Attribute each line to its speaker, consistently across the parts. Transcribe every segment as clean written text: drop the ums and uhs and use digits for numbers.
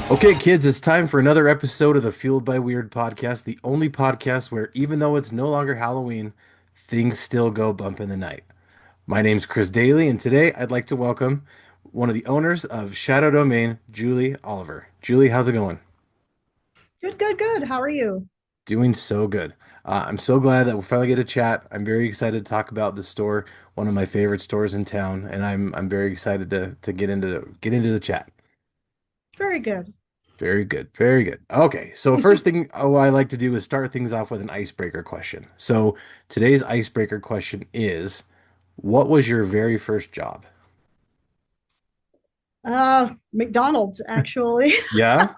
Speaker 1: Okay, kids, it's time for another episode of the Fueled by Weird podcast, the only podcast where, even though it's no longer Halloween, things still go bump in the night. My name's Chris Daly, and today I'd like to welcome one of the owners of Shaddow Domain, Julie Oliver. Julie, how's it going?
Speaker 2: Good, good, good. How are you?
Speaker 1: Doing so good. I'm so glad that we finally get to chat. I'm very excited to talk about the store, one of my favorite stores in town, and I'm very excited to get into the chat.
Speaker 2: Very good.
Speaker 1: Very good. Very good. Okay. So first thing I like to do is start things off with an icebreaker question. So today's icebreaker question is, what was your very first job?
Speaker 2: McDonald's, actually.
Speaker 1: Yeah.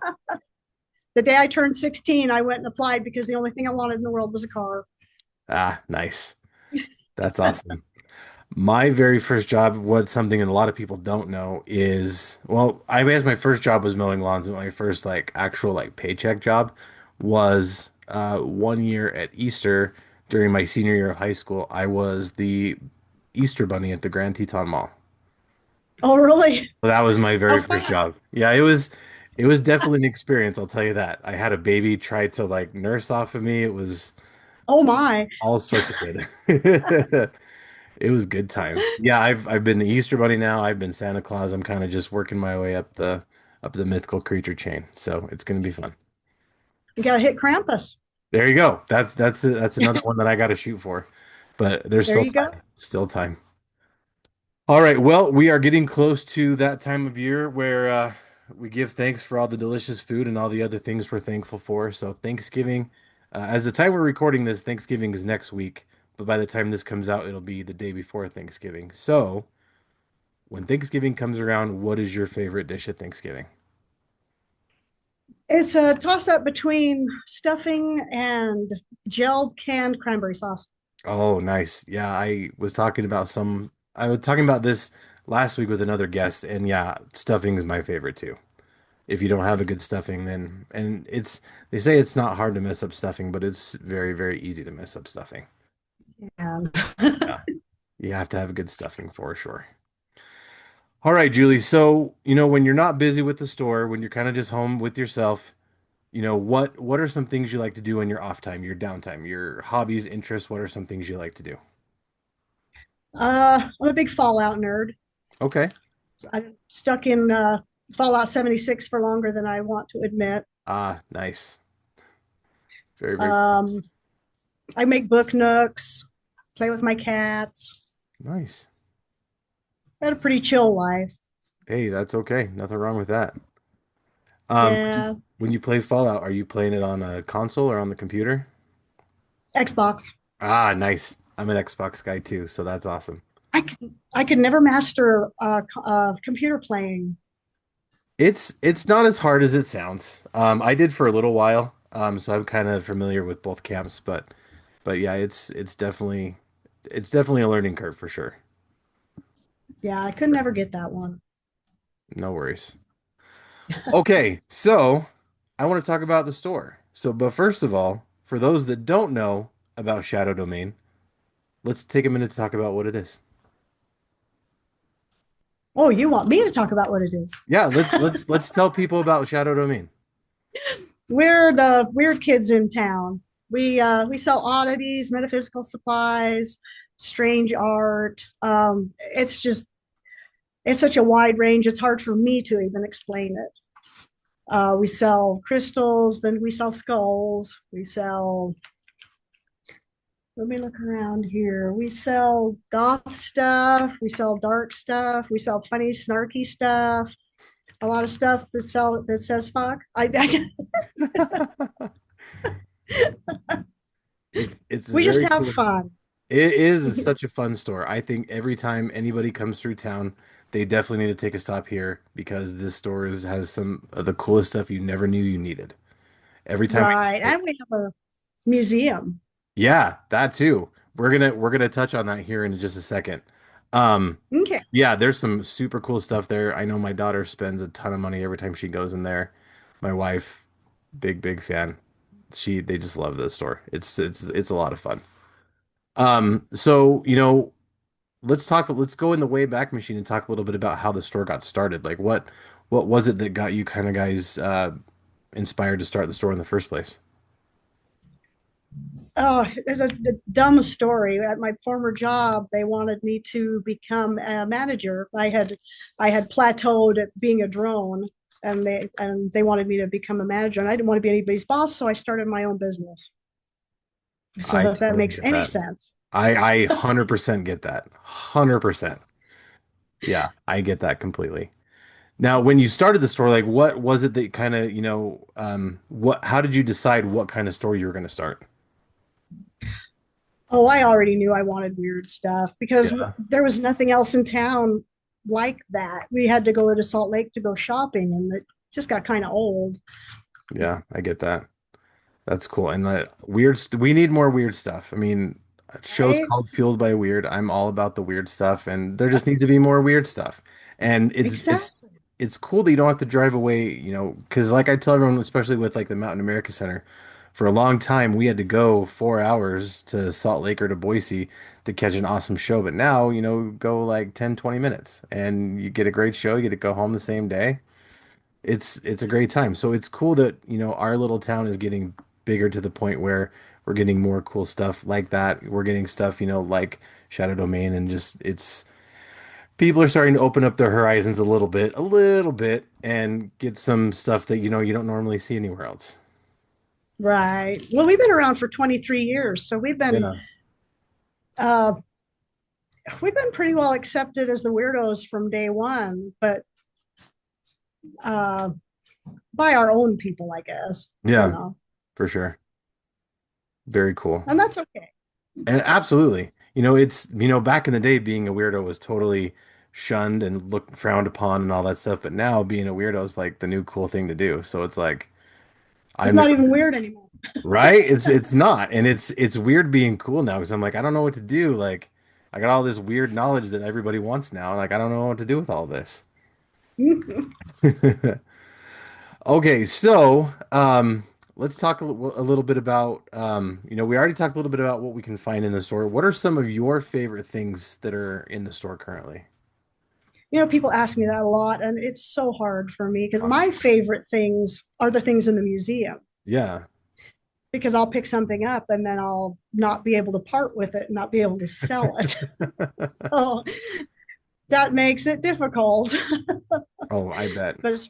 Speaker 2: The day I turned 16, I went and applied because the only thing I wanted in the world was a car.
Speaker 1: Ah, nice. That's awesome. My very first job was something that a lot of people don't know is, well, I guess my first job was mowing lawns, but my first like actual like paycheck job was 1 year at Easter during my senior year of high school. I was the Easter bunny at the Grand Teton Mall.
Speaker 2: Oh, really?
Speaker 1: So that was my
Speaker 2: How
Speaker 1: very first
Speaker 2: fun.
Speaker 1: job. Yeah, it was definitely an experience, I'll tell you that. I had a baby try to like nurse off of me. It was
Speaker 2: Oh, my.
Speaker 1: all sorts of good. It was good times. Yeah, I've been the Easter Bunny now. I've been Santa Claus. I'm kind of just working my way up the mythical creature chain. So it's gonna be fun.
Speaker 2: You got to hit Krampus.
Speaker 1: There you go. That's another one that I got to shoot for. But there's
Speaker 2: There
Speaker 1: still
Speaker 2: you go.
Speaker 1: time. Still time. All right. Well, we are getting close to that time of year where we give thanks for all the delicious food and all the other things we're thankful for. So Thanksgiving, as the time we're recording this, Thanksgiving is next week. But by the time this comes out, it'll be the day before Thanksgiving. So when Thanksgiving comes around, what is your favorite dish at Thanksgiving?
Speaker 2: It's a toss up between stuffing and gelled canned cranberry sauce.
Speaker 1: Oh, nice. Yeah, I was talking about this last week with another guest, and yeah, stuffing is my favorite too. If you don't have a good stuffing, then and they say it's not hard to mess up stuffing, but it's very, very easy to mess up stuffing.
Speaker 2: And
Speaker 1: Yeah. You have to have a good stuffing for sure. All right, Julie. So, when you're not busy with the store, when you're kind of just home with yourself, what are some things you like to do in your off time, your downtime, your hobbies, interests? What are some things you like to do?
Speaker 2: I'm a big Fallout nerd.
Speaker 1: Okay.
Speaker 2: I'm stuck in Fallout 76 for longer than I want to admit.
Speaker 1: Ah, nice. Very, very
Speaker 2: Um, I make book nooks, play with my cats.
Speaker 1: nice.
Speaker 2: I had a pretty chill life.
Speaker 1: Hey, that's okay. Nothing wrong with that.
Speaker 2: Yeah,
Speaker 1: When you play Fallout, are you playing it on a console or on the computer?
Speaker 2: Xbox.
Speaker 1: Ah, nice. I'm an Xbox guy too, so that's awesome.
Speaker 2: I could never master computer playing.
Speaker 1: It's not as hard as it sounds. I did for a little while, so I'm kind of familiar with both camps, but yeah, it's definitely a learning curve for sure.
Speaker 2: Yeah, I could never get that one.
Speaker 1: No worries. Okay, so I want to talk about the store. So, but first of all, for those that don't know about Shadow Domain, let's take a minute to talk about what it is.
Speaker 2: Oh, you want me to talk about what it is?
Speaker 1: Yeah, let's tell people about Shadow Domain.
Speaker 2: We're the weird kids in town. We sell oddities, metaphysical supplies, strange art. It's such a wide range. It's hard for me to even explain it. We sell crystals, then we sell skulls. Let me look around here. We sell goth stuff. We sell dark stuff. We sell funny, snarky stuff. A lot of stuff that says fuck.
Speaker 1: It's
Speaker 2: We just
Speaker 1: very
Speaker 2: have
Speaker 1: cool.
Speaker 2: fun.
Speaker 1: It is such a fun store. I think every time anybody comes through town, they definitely need to take a stop here because this store has some of the coolest stuff you never knew you needed. Every time
Speaker 2: Right. And we have a museum.
Speaker 1: yeah, that too. We're gonna touch on that here in just a second. Um,
Speaker 2: Okay.
Speaker 1: yeah, there's some super cool stuff there. I know my daughter spends a ton of money every time she goes in there. My wife, big fan. They just love the store. It's a lot of fun. So, let's go in the way back machine and talk a little bit about how the store got started. Like what was it that got you kind of guys inspired to start the store in the first place?
Speaker 2: Oh, it's a dumb story. At my former job, they wanted me to become a manager. I had plateaued at being a drone, and they wanted me to become a manager, and I didn't want to be anybody's boss, so I started my own business.
Speaker 1: I
Speaker 2: So if that
Speaker 1: totally
Speaker 2: makes
Speaker 1: get
Speaker 2: any
Speaker 1: that.
Speaker 2: sense.
Speaker 1: I 100% get that. 100%. Yeah, I get that completely. Now, when you started the store, like what was it that kind of, how did you decide what kind of store you were going to start?
Speaker 2: Oh, I already knew I wanted weird stuff because
Speaker 1: Yeah.
Speaker 2: there was nothing else in town like that. We had to go to Salt Lake to go shopping, and it just got kind of old.
Speaker 1: Yeah, I get that. That's cool. And we need more weird stuff. I mean, a show's
Speaker 2: Right?
Speaker 1: called Fueled by Weird. I'm all about the weird stuff, and there just needs to be more weird stuff. And
Speaker 2: Exactly.
Speaker 1: it's cool that you don't have to drive away, because like I tell everyone, especially with like the Mountain America Center, for a long time we had to go 4 hours to Salt Lake or to Boise to catch an awesome show. But now, go like 10, 20 minutes and you get a great show. You get to go home the same day. It's a great time. So it's cool that, our little town is getting bigger to the point where we're getting more cool stuff like that. We're getting stuff, like Shadow Domain, and just it's people are starting to open up their horizons a little bit, and get some stuff that, you don't normally see anywhere else.
Speaker 2: Right. Well, we've been around for 23 years, so
Speaker 1: Yeah.
Speaker 2: uh, we've been pretty well accepted as the weirdos from day one, but uh, by our own people, I guess, you
Speaker 1: Yeah,
Speaker 2: know,
Speaker 1: for sure. Very cool.
Speaker 2: and that's okay.
Speaker 1: And absolutely. Back in the day, being a weirdo was totally shunned and looked frowned upon and all that stuff. But now being a weirdo is like the new cool thing to do. So it's like I've
Speaker 2: It's not
Speaker 1: never
Speaker 2: even weird anymore.
Speaker 1: right? It's not. And it's weird being cool now because I'm like, I don't know what to do. Like I got all this weird knowledge that everybody wants now. Like I don't know what to do with all this. Okay, so let's talk a little bit about we already talked a little bit about what we can find in the store. What are some of your favorite things that are in the store currently?
Speaker 2: People ask me that a lot, and it's so hard for me because
Speaker 1: I'm
Speaker 2: my
Speaker 1: sure.
Speaker 2: favorite things are the things in the museum
Speaker 1: Yeah.
Speaker 2: because I'll pick something up and then I'll not be able to part with it and not be able to sell it. So that makes it difficult.
Speaker 1: Oh, I bet.
Speaker 2: But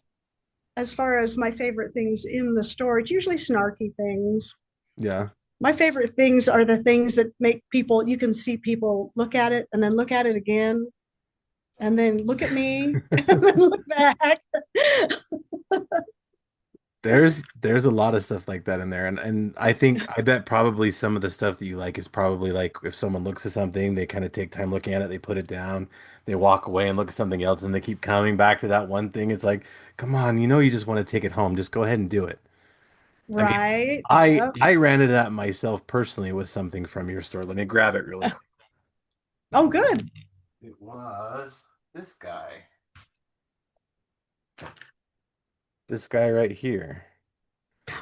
Speaker 2: as far as my favorite things in the store, it's usually snarky things.
Speaker 1: Yeah.
Speaker 2: My favorite things are the things that make people, you can see people look at it and then look at it again and then look at me and then look back.
Speaker 1: There's a lot of stuff like that in there, and I bet probably some of the stuff that you like is probably like if someone looks at something, they kind of take time looking at it, they put it down, they walk away and look at something else, and they keep coming back to that one thing. It's like, come on, you just want to take it home. Just go ahead and do it. I mean,
Speaker 2: Right.
Speaker 1: I
Speaker 2: Yep.
Speaker 1: I ran into that myself personally with something from your store. Let me grab it really quick.
Speaker 2: Oh, good.
Speaker 1: It was this guy. This guy right here.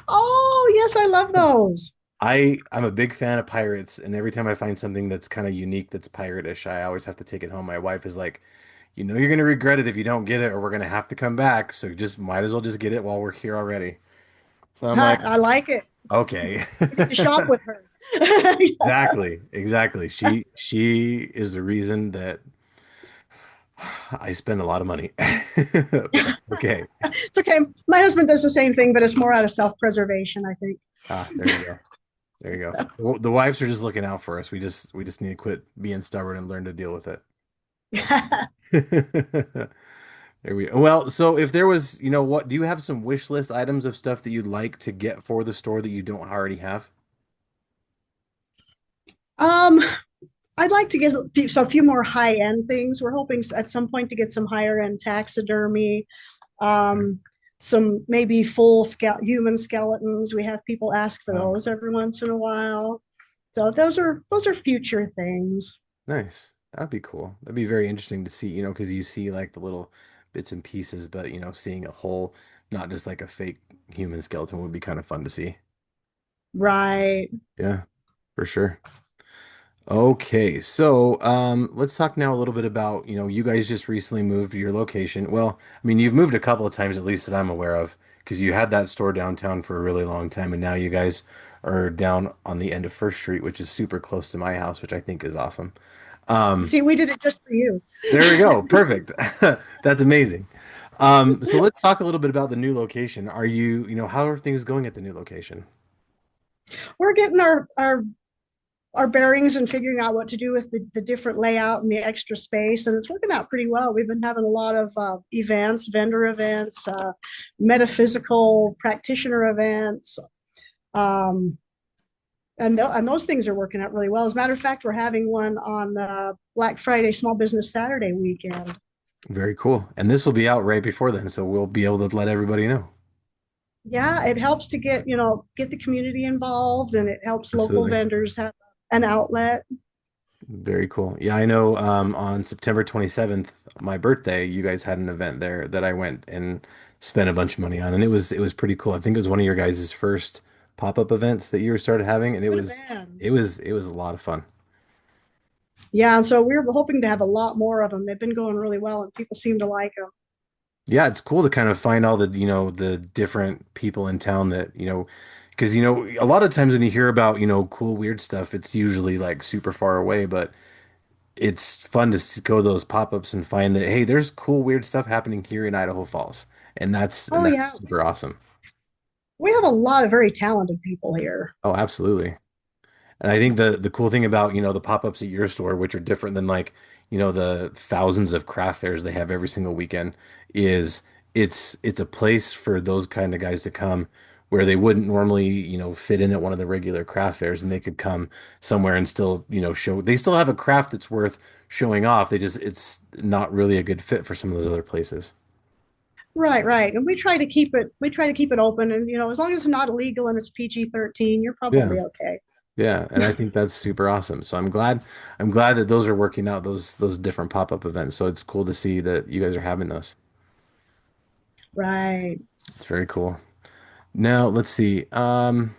Speaker 2: Oh, yes, I love those.
Speaker 1: I'm a big fan of pirates, and every time I find something that's kind of unique that's piratish, I always have to take it home. My wife is like, you're gonna regret it if you don't get it, or we're gonna have to come back. So just might as well just get it while we're here already. So I'm like,
Speaker 2: I like it.
Speaker 1: okay.
Speaker 2: You get to shop with her.
Speaker 1: Exactly, exactly. She is the reason that I spend a lot of money. But that's okay.
Speaker 2: It's okay. My husband does the same thing, but it's more out of self-preservation, I think.
Speaker 1: Ah, there you go. There you go. The wives are just looking out for us. We just need to quit being stubborn and learn to deal with it. There we go. Well, so if there was, what, do you have some wish list items of stuff that you'd like to get for the store that you don't already have?
Speaker 2: um, I'd like to get a few more high-end things. We're hoping at some point to get some higher-end taxidermy, um, some maybe full scale human skeletons. We have people ask for
Speaker 1: Oh,
Speaker 2: those every once in a while. So those are future things.
Speaker 1: nice. That'd be cool. That'd be very interesting to see, because you see like the little bits and pieces, but seeing a whole, not just like a fake human skeleton would be kind of fun to see.
Speaker 2: Right.
Speaker 1: Yeah, for sure. Okay, so let's talk now a little bit about, you guys just recently moved to your location. Well, I mean, you've moved a couple of times at least that I'm aware of, because you had that store downtown for a really long time, and now you guys are down on the end of First Street, which is super close to my house, which I think is awesome. Um,
Speaker 2: See, we did it just for you.
Speaker 1: there we go. Perfect. That's amazing. So let's talk a little bit about the new location. How are things going at the new location?
Speaker 2: We're getting our bearings and figuring out what to do with the different layout and the extra space, and it's working out pretty well. We've been having a lot of events, vendor events, metaphysical practitioner events, um, and those things are working out really well. As a matter of fact, we're having one on Black Friday, Small Business Saturday weekend.
Speaker 1: Very cool. And this will be out right before then, so we'll be able to let everybody know.
Speaker 2: Yeah, it helps to get the community involved, and it helps local
Speaker 1: Absolutely.
Speaker 2: vendors have an outlet.
Speaker 1: Very cool. Yeah, I know on September 27th, my birthday, you guys had an event there that I went and spent a bunch of money on, and it was pretty cool. I think it was one of your guys' first pop-up events that you started having, and it
Speaker 2: Could have
Speaker 1: was
Speaker 2: been.
Speaker 1: it was it was a lot of fun.
Speaker 2: Yeah, and so we're hoping to have a lot more of them. They've been going really well, and people seem to like them.
Speaker 1: Yeah, it's cool to kind of find all the different people in town that, because a lot of times when you hear about, cool weird stuff, it's usually like super far away, but it's fun to go to those pop-ups and find that, hey, there's cool weird stuff happening here in Idaho Falls, and that's and
Speaker 2: Oh
Speaker 1: that's
Speaker 2: yeah,
Speaker 1: super awesome.
Speaker 2: we have a lot of very talented people here.
Speaker 1: Oh, absolutely. And I think the cool thing about, the pop-ups at your store, which are different than like, the thousands of craft fairs they have every single weekend, is it's a place for those kind of guys to come where they wouldn't normally, fit in at one of the regular craft fairs, and they could come somewhere and still, show they still have a craft that's worth showing off. It's not really a good fit for some of those other places.
Speaker 2: Right, right. And we try to keep it open, and as long as it's not illegal and it's PG-13, you're
Speaker 1: Yeah.
Speaker 2: probably okay.
Speaker 1: Yeah, and I think that's super awesome. So I'm glad that those are working out, those different pop-up events. So it's cool to see that you guys are having those.
Speaker 2: Right.
Speaker 1: It's very cool. Now, let's see. In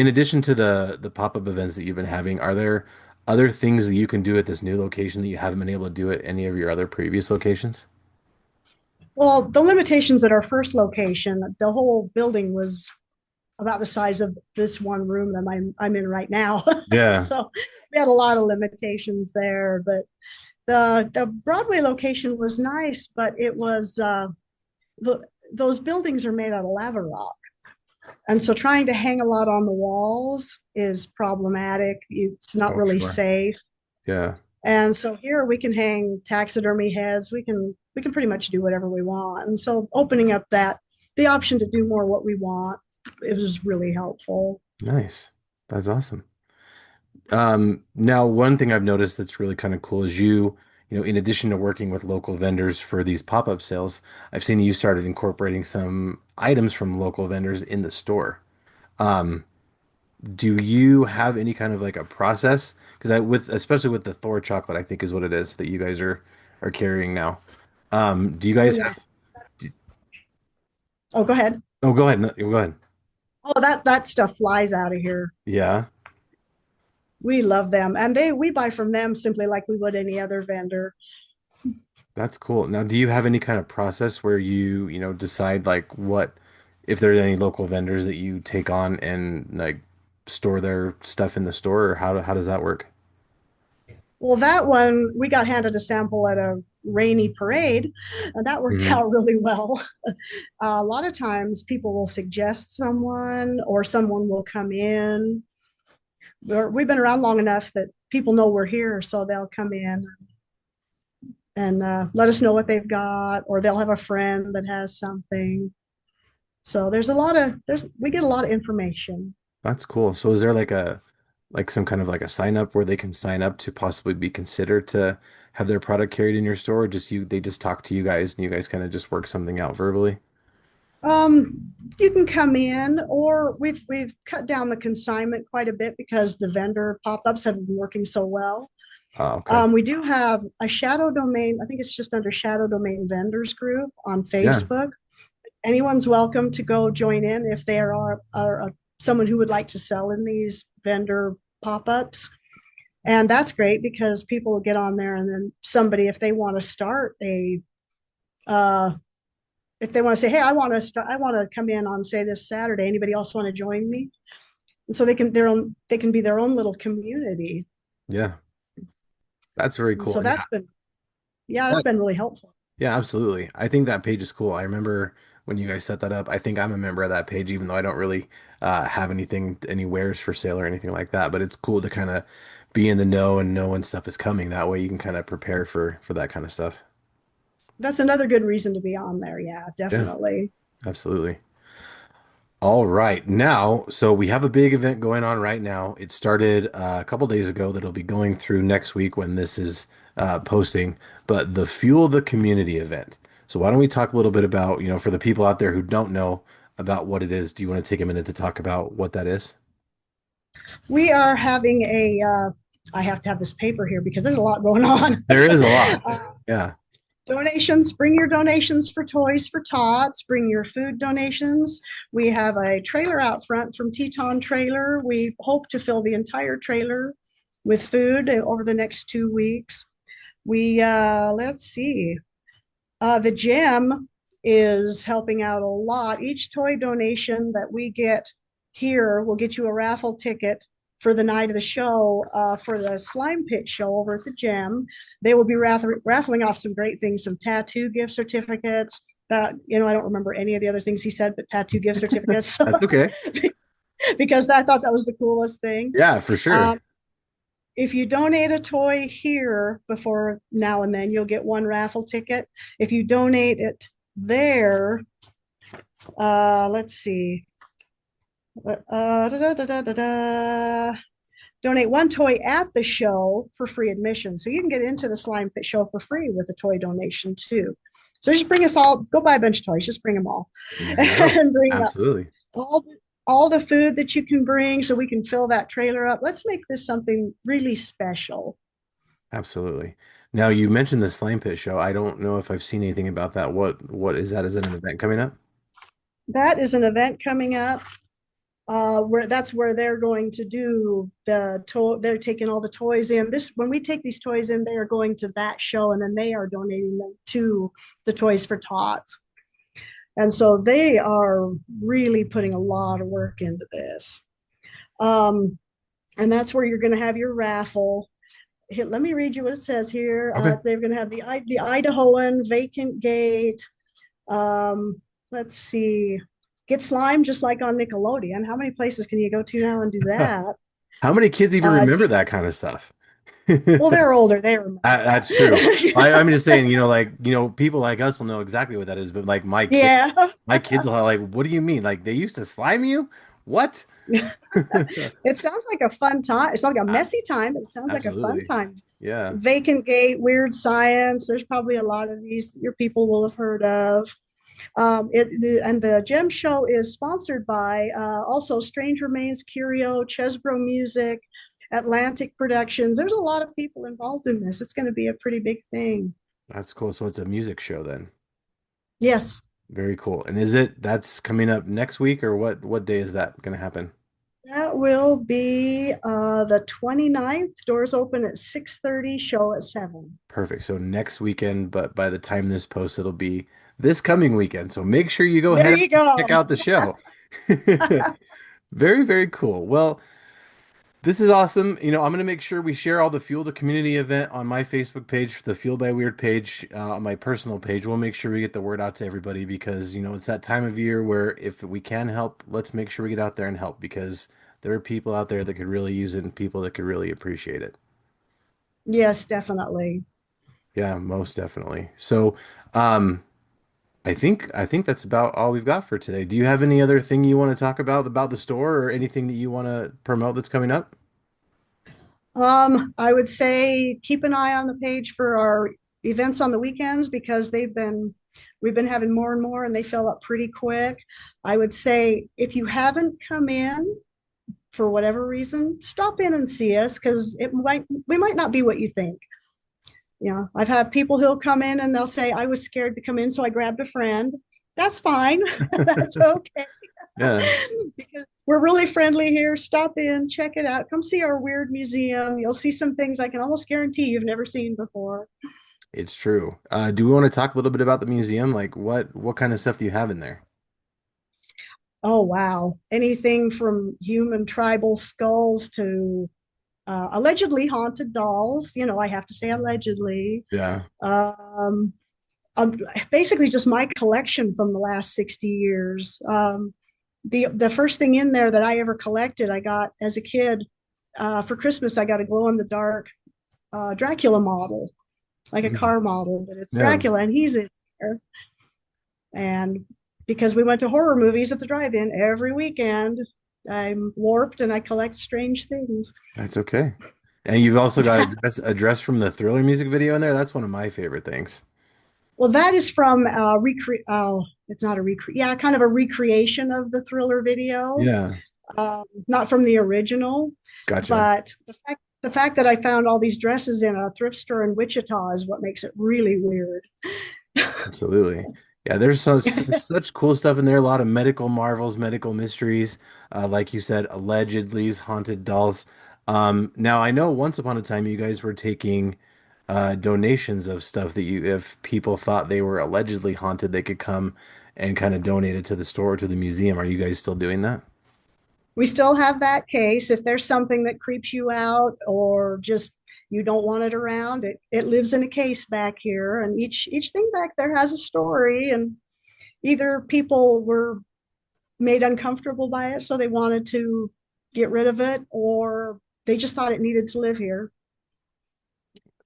Speaker 1: addition to the pop-up events that you've been having, are there other things that you can do at this new location that you haven't been able to do at any of your other previous locations?
Speaker 2: Well, the limitations at our first location, the whole building was about the size of this one room that I'm in right now.
Speaker 1: Yeah.
Speaker 2: So we had a lot of limitations there. But the Broadway location was nice, but it was the those buildings are made out of lava rock. And so trying to hang a lot on the walls is problematic. It's not
Speaker 1: Oh,
Speaker 2: really
Speaker 1: sure.
Speaker 2: safe.
Speaker 1: Yeah.
Speaker 2: And so here we can hang taxidermy heads. We can pretty much do whatever we want. And so opening up the option to do more what we want, it was really helpful.
Speaker 1: Nice. That's awesome. Now one thing I've noticed that's really kind of cool is in addition to working with local vendors for these pop-up sales, I've seen you started incorporating some items from local vendors in the store. Um, do you have any kind of like a process? Because especially with the Thor chocolate, I think is what it is that you guys are carrying now. Do you
Speaker 2: Oh
Speaker 1: guys
Speaker 2: yeah.
Speaker 1: have?
Speaker 2: Oh, go ahead.
Speaker 1: Oh, go ahead. No, go ahead.
Speaker 2: Oh, that stuff flies out of here.
Speaker 1: Yeah.
Speaker 2: We love them, and we buy from them simply like we would any other vendor.
Speaker 1: That's cool. Now, do you have any kind of process where decide like if there's any local vendors that you take on and like store their stuff in the store, or how does that work?
Speaker 2: Well, that one we got handed a sample at a rainy parade, and that worked
Speaker 1: Hmm.
Speaker 2: out really well. A lot of times people will suggest someone or someone will come in. We've been around long enough that people know we're here, so they'll come in and let us know what they've got, or they'll have a friend that has something. So we get a lot of information.
Speaker 1: That's cool. So is there like some kind of like a sign up where they can sign up to possibly be considered to have their product carried in your store, or they just talk to you guys and you guys kind of just work something out verbally?
Speaker 2: You can come in, or we've cut down the consignment quite a bit because the vendor pop-ups have been working so well.
Speaker 1: Oh, okay.
Speaker 2: We do have a Shadow Domain. I think it's just under Shadow Domain Vendors Group on
Speaker 1: Yeah.
Speaker 2: Facebook. Anyone's welcome to go join in if there are someone who would like to sell in these vendor pop-ups. And that's great because people will get on there and then somebody, if they want to start uh, if they want to say, hey, I want to come in on, say, this Saturday, anybody else want to join me? And so they can be their own little community.
Speaker 1: Yeah, that's very
Speaker 2: And
Speaker 1: cool.
Speaker 2: so
Speaker 1: And yeah,
Speaker 2: yeah, that's
Speaker 1: that,
Speaker 2: been really helpful.
Speaker 1: yeah, absolutely. I think that page is cool. I remember when you guys set that up. I think I'm a member of that page, even though I don't really have any wares for sale or anything like that. But it's cool to kind of be in the know and know when stuff is coming. That way you can kind of prepare for that kind of stuff.
Speaker 2: That's another good reason to be on there. Yeah,
Speaker 1: Yeah,
Speaker 2: definitely.
Speaker 1: absolutely. All right. Now, so we have a big event going on right now. It started a couple days ago that'll be going through next week when this is posting, but the Fuel the Community event. So why don't we talk a little bit about, for the people out there who don't know about what it is, do you want to take a minute to talk about what that is?
Speaker 2: We are having I have to have this paper here because there's a lot going on.
Speaker 1: There is a lot.
Speaker 2: uh,
Speaker 1: Yeah.
Speaker 2: Donations, bring your donations for Toys for Tots, bring your food donations. We have a trailer out front from Teton Trailer. We hope to fill the entire trailer with food over the next 2 weeks. Let's see, the gym is helping out a lot. Each toy donation that we get here will get you a raffle ticket for the night of the show, for the slime pit show over at the gym. They will be raffling off some great things, some tattoo gift certificates. That, I don't remember any of the other things he said, but tattoo gift certificates.
Speaker 1: That's okay.
Speaker 2: Because I thought that was the coolest thing.
Speaker 1: Yeah, for sure.
Speaker 2: Um, if you donate a toy here before now and then, you'll get one raffle ticket. If you donate it there, let's see, da, da, da, donate one toy at the show for free admission. So you can get into the slime pit show for free with a toy donation too. So just bring us all, go buy a bunch of toys, just bring them all.
Speaker 1: There you go.
Speaker 2: And bring
Speaker 1: Absolutely.
Speaker 2: all all the food that you can bring so we can fill that trailer up. Let's make this something really special.
Speaker 1: Absolutely. Now you mentioned the Slime Pit show. I don't know if I've seen anything about that. What is that? Is it an event coming up?
Speaker 2: That is an event coming up, where that's where they're going to do they're taking all the toys in. This When we take these toys in, they are going to that show and then they are donating them to the Toys for Tots. And so they are really putting a lot of work into this. Um, and that's where you're going to have your raffle. Here, let me read you what it says here.
Speaker 1: Okay.
Speaker 2: They're going to have the Idahoan vacant gate. Let's see, get slime just like on Nickelodeon. How many places can you go to now and do that?
Speaker 1: How many kids even
Speaker 2: Uh,
Speaker 1: remember that kind of stuff?
Speaker 2: well, they're older. They remember
Speaker 1: That's true. I'm just saying, people like us will know exactly what that is, but like
Speaker 2: that. Yeah.
Speaker 1: my kids will have like, what do you mean? Like they used to slime you? What?
Speaker 2: It sounds like a fun time. It's not like a messy time, but it sounds like a fun
Speaker 1: Absolutely.
Speaker 2: time.
Speaker 1: Yeah,
Speaker 2: Vacant Gate, Weird Science. There's probably a lot of these that your people will have heard of. And the gem show is sponsored by, also Strange Remains, Curio, Chesbro Music, Atlantic Productions. There's a lot of people involved in this. It's going to be a pretty big thing.
Speaker 1: that's cool. So it's a music show then.
Speaker 2: Yes,
Speaker 1: Very cool. And that's coming up next week or what day is that going to happen?
Speaker 2: that will be the 29th. Doors open at 6:30, show at 7.
Speaker 1: Perfect. So next weekend, but by the time this posts, it'll be this coming weekend. So make sure you go
Speaker 2: There
Speaker 1: ahead and
Speaker 2: you go.
Speaker 1: check out the show. Very, very cool. Well, this is awesome. I'm going to make sure we share all the Fuel the Community event on my Facebook page, the Fuel by Weird page, on my personal page. We'll make sure we get the word out to everybody because, it's that time of year where if we can help, let's make sure we get out there and help because there are people out there that could really use it and people that could really appreciate it.
Speaker 2: Yes, definitely.
Speaker 1: Yeah, most definitely. So, um, I think that's about all we've got for today. Do you have any other thing you want to talk about the store or anything that you want to promote that's coming up?
Speaker 2: I would say keep an eye on the page for our events on the weekends because we've been having more and more and they fill up pretty quick. I would say if you haven't come in for whatever reason, stop in and see us because we might not be what you think. I've had people who'll come in and they'll say, I was scared to come in, so I grabbed a friend. That's fine. That's okay.
Speaker 1: Yeah,
Speaker 2: Because we're really friendly here. Stop in, check it out. Come see our weird museum. You'll see some things I can almost guarantee you've never seen before.
Speaker 1: it's true. Do we want to talk a little bit about the museum? Like what kind of stuff do you have in there?
Speaker 2: Oh, wow. Anything from human tribal skulls to allegedly haunted dolls. You know, I have to say allegedly.
Speaker 1: Yeah.
Speaker 2: Um, um, Basically, just my collection from the last 60 years. The first thing in there that I ever collected, I got as a kid for Christmas. I got a glow in the dark Dracula model, like a
Speaker 1: Mm.
Speaker 2: car model, but it's
Speaker 1: Yeah,
Speaker 2: Dracula, and he's in there. And because we went to horror movies at the drive-in every weekend, I'm warped and I collect strange things.
Speaker 1: that's okay. And you've also got a dress from the Thriller music video in there. That's one of my favorite things.
Speaker 2: Well, that is from it's not a yeah, kind of a recreation of the Thriller video,
Speaker 1: Yeah,
Speaker 2: not from the original.
Speaker 1: gotcha.
Speaker 2: But the fact that I found all these dresses in a thrift store in Wichita is what makes it really weird.
Speaker 1: Absolutely. Yeah, there's such cool stuff in there. A lot of medical marvels, medical mysteries. Like you said, allegedly haunted dolls. Now I know once upon a time you guys were taking donations of stuff that if people thought they were allegedly haunted, they could come and kind of donate it to the store or to the museum. Are you guys still doing that?
Speaker 2: We still have that case. If there's something that creeps you out or just you don't want it around, it lives in a case back here, and each thing back there has a story. And either people were made uncomfortable by it, so they wanted to get rid of it, or they just thought it needed to live here.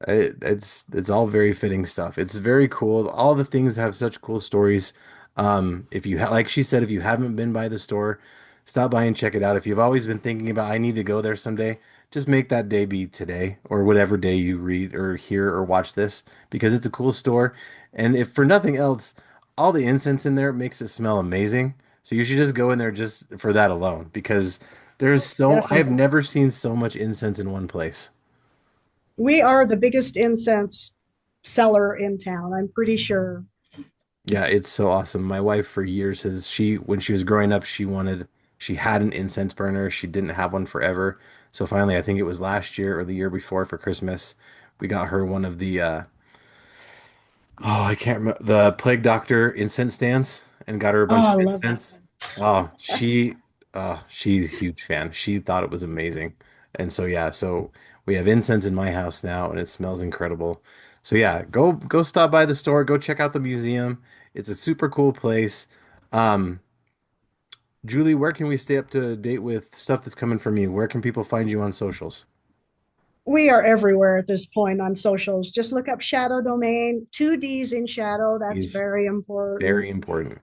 Speaker 1: It's all very fitting stuff. It's very cool. All the things have such cool stories. If you ha like she said, if you haven't been by the store, stop by and check it out. If you've always been thinking about I need to go there someday, just make that day be today or whatever day you read or hear or watch this because it's a cool store. And if for nothing else, all the incense in there makes it smell amazing. So you should just go in there just for that alone because I have
Speaker 2: Definitely.
Speaker 1: never seen so much incense in one place.
Speaker 2: We are the biggest incense seller in town, I'm pretty sure.
Speaker 1: Yeah, it's so awesome. My wife for years when she was growing up, she had an incense burner. She didn't have one forever. So finally, I think it was last year or the year before for Christmas, we got her one of the oh, I can't remember the Plague Doctor incense stands and got her a
Speaker 2: Oh,
Speaker 1: bunch
Speaker 2: I
Speaker 1: of
Speaker 2: love that
Speaker 1: incense.
Speaker 2: one.
Speaker 1: Oh, she's a huge fan. She thought it was amazing. And so yeah, so we have incense in my house now and it smells incredible. So yeah, go stop by the store, go check out the museum. It's a super cool place. Um, Julie, where can we stay up to date with stuff that's coming from you? Where can people find you on socials?
Speaker 2: We are everywhere at this point on socials. Just look up Shadow Domain, two D's in shadow. That's
Speaker 1: He's
Speaker 2: very important.
Speaker 1: very important.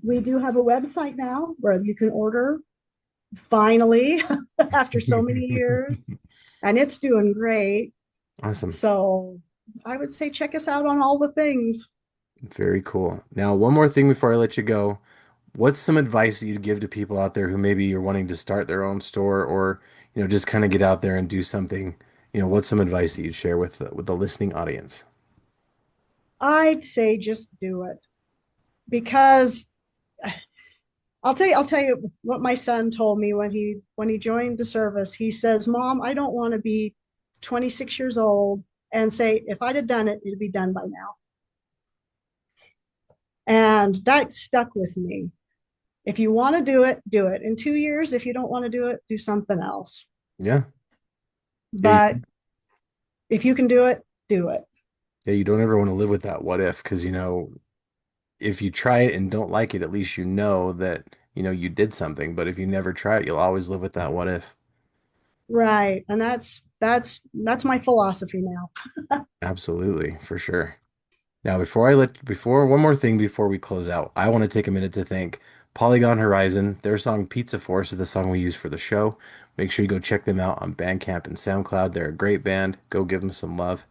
Speaker 2: We do have a website now where you can order finally after so many years, and it's doing great.
Speaker 1: Awesome.
Speaker 2: So I would say check us out on all the things.
Speaker 1: Very cool. Now, one more thing before I let you go. What's some advice that you'd give to people out there who maybe you're wanting to start their own store or, just kind of get out there and do something? What's some advice that you'd share with the listening audience?
Speaker 2: I'd say just do it because I'll tell you what my son told me when he joined the service. He says, "Mom, I don't want to be 26 years old and say if I'd have done it, it'd be done by now." And that stuck with me. If you want to do it, do it. In 2 years, if you don't want to do it, do something else.
Speaker 1: Yeah. Yeah,
Speaker 2: But if you can do it, do it.
Speaker 1: yeah, you don't ever want to live with that what if, because if you try it and don't like it, at least you know that, you did something. But if you never try it, you'll always live with that what if.
Speaker 2: Right. And that's my philosophy now.
Speaker 1: Absolutely, for sure. Now, before one more thing before we close out, I want to take a minute to thank Polygon Horizon. Their song Pizza Force is the song we use for the show. Make sure you go check them out on Bandcamp and SoundCloud. They're a great band. Go give them some love.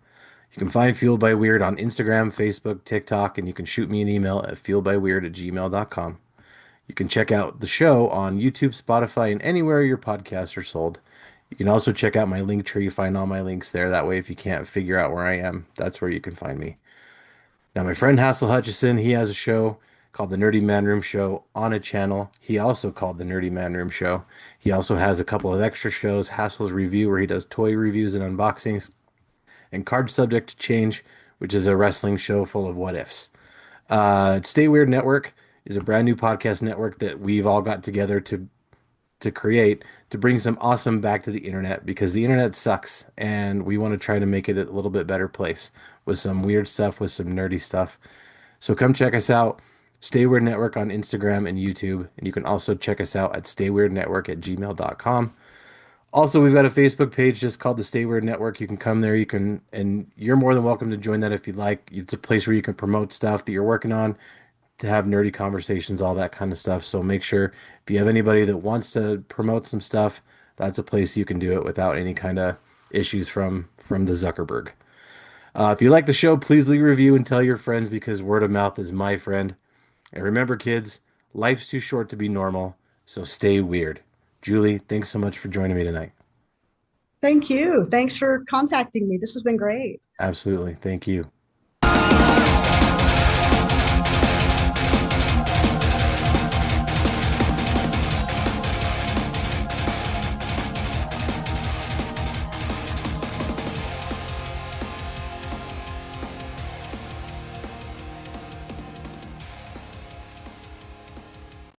Speaker 1: You can find Fueled by Weird on Instagram, Facebook, TikTok, and you can shoot me an email at fueledbyweird@gmail.com. You can check out the show on YouTube, Spotify, and anywhere your podcasts are sold. You can also check out my Linktree, find all my links there. That way, if you can't figure out where I am, that's where you can find me. Now, my friend Hassel Hutchison, he has a show called the Nerdy Manroom Show on a channel he also called the Nerdy Manroom Show. He also has a couple of extra shows, Hassel's Review, where he does toy reviews and unboxings, and Card Subject to Change, which is a wrestling show full of what ifs. Stay Weird Network is a brand new podcast network that we've all got together to create to bring some awesome back to the internet because the internet sucks and we want to try to make it a little bit better place with some weird stuff, with some nerdy stuff. So come check us out. Stay Weird Network on Instagram and YouTube. And you can also check us out at stayweirdnetwork@gmail.com. Also, we've got a Facebook page just called the Stay Weird Network. You can come there. You can, and you're more than welcome to join that if you'd like. It's a place where you can promote stuff that you're working on, to have nerdy conversations, all that kind of stuff. So make sure if you have anybody that wants to promote some stuff, that's a place you can do it without any kind of issues from the Zuckerberg. If you like the show, please leave a review and tell your friends because word of mouth is my friend. And remember, kids, life's too short to be normal, so stay weird. Julie, thanks so much for joining me tonight.
Speaker 2: Thank you. Thanks for contacting me. This has been great.
Speaker 1: Absolutely. Thank you.